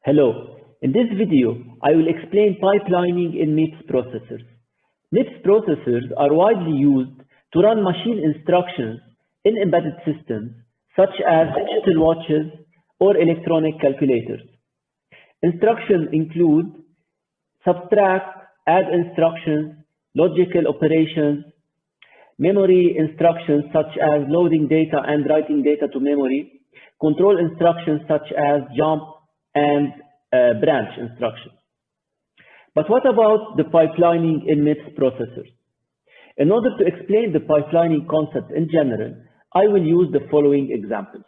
Hello, in this video, I will explain pipelining in MIPS processors. MIPS processors are widely used to run machine instructions in embedded systems, such as digital watches or electronic calculators. Instructions include subtract, add instructions, logical operations, memory instructions such as loading data and writing data to memory, control instructions such as jump and branch instructions. But what about the pipelining in MIPS processors? In order to explain the pipelining concept in general, I will use the following examples.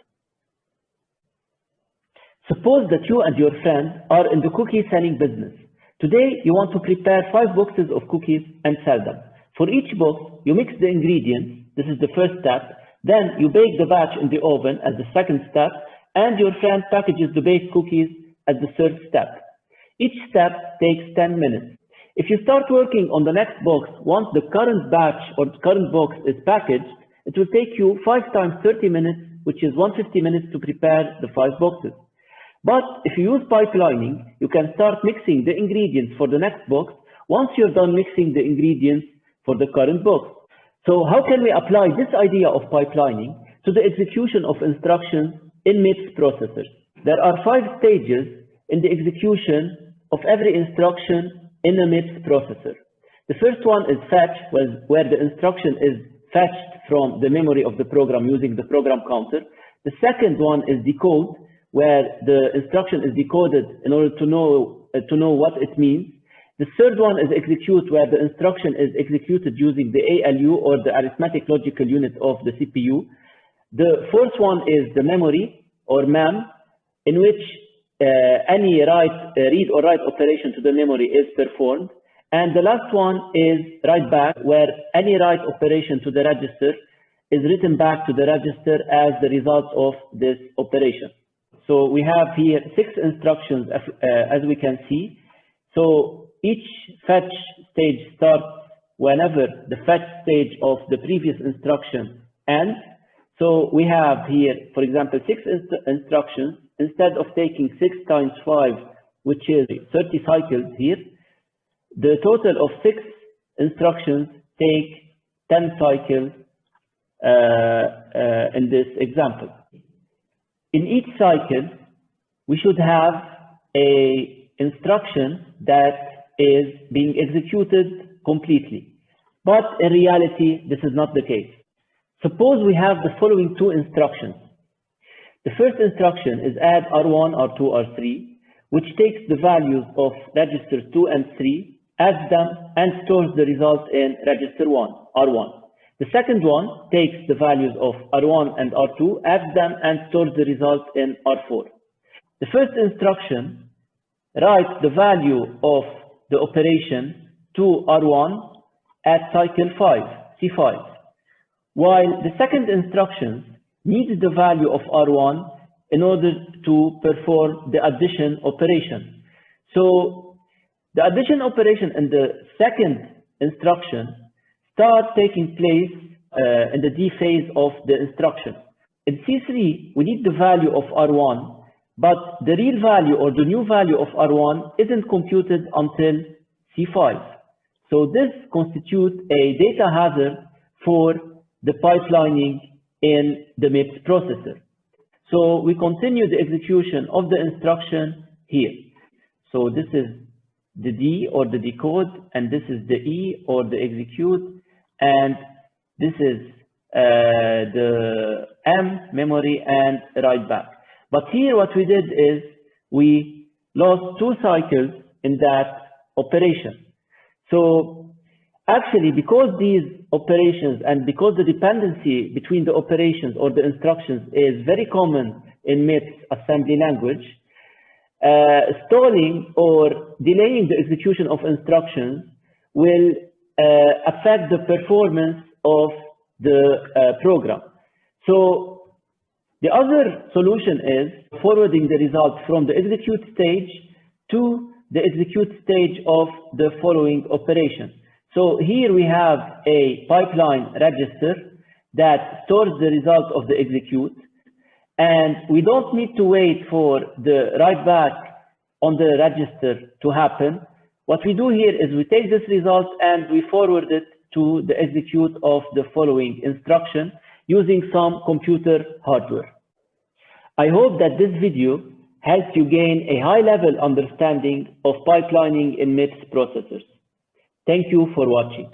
Suppose that you and your friend are in the cookie selling business. Today, you want to prepare 5 boxes of cookies and sell them. For each box, you mix the ingredients. This is the first step. Then you bake the batch in the oven as the second step, and your friend packages the baked cookies as the third step. Each step takes 10 minutes. If you start working on the next box, once the current batch or the current box is packaged, it will take you 5 times 30 minutes, which is 150 minutes to prepare the 5 boxes. But if you use pipelining, you can start mixing the ingredients for the next box once you're done mixing the ingredients for the current box. So how can we apply this idea of pipelining to the execution of instructions in MIPS processors? There are 5 stages in the execution of every instruction in a MIPS processor. The first one is fetch, where the instruction is fetched from the memory of the program using the program counter. The second one is decode, where the instruction is decoded in order to know what it means. The third one is execute, where the instruction is executed using the ALU, or the arithmetic logical unit of the CPU. The fourth one is the memory, or MEM, in which any read or write operation to the memory is performed. And the last one is write back, where any write operation to the register is written back to the register as the result of this operation. So we have here 6 instructions as we can see. So each fetch stage starts whenever the fetch stage of the previous instruction ends. So we have here, for example, 6 instructions. Instead of taking 6 times 5, which is 30 cycles here, the total of 6 instructions take 10 cycles in this example. In each cycle, we should have an instruction that is being executed completely. But in reality, this is not the case. Suppose we have the following 2 instructions. The first instruction is add R1, R2, R3, which takes the values of registers 2 and 3, adds them, and stores the result in register 1, R1. The second one takes the values of R1 and R2, adds them, and stores the result in R4. The first instruction writes the value of the operation to R1 at cycle 5, C5, while the second instruction needs the value of R1 in order to perform the addition operation. So the addition operation in the second instruction starts taking place in the D phase of the instruction. In C3, we need the value of R1, but the real value or the new value of R1 isn't computed until C5. So this constitutes a data hazard for the pipelining in the MIPS processor. So we continue the execution of the instruction here. So this is the D, or the decode, and this is the E, or the execute, and this is the M, memory, and write back. But here what we did is we lost 2 cycles in that operation. So actually, because these operations and because the dependency between the operations or the instructions is very common in MIPS assembly language, stalling or delaying the execution of instructions will affect the performance of the program. So the other solution is forwarding the result from the execute stage to the execute stage of the following operation. So here we have a pipeline register that stores the result of the execute, and we don't need to wait for the write back on the register to happen, what we do here is we take this result and we forward it to the execute of the following instruction using some computer hardware. I hope that this video helped you gain a high-level understanding of pipelining in MIPS processors. Thank you for watching.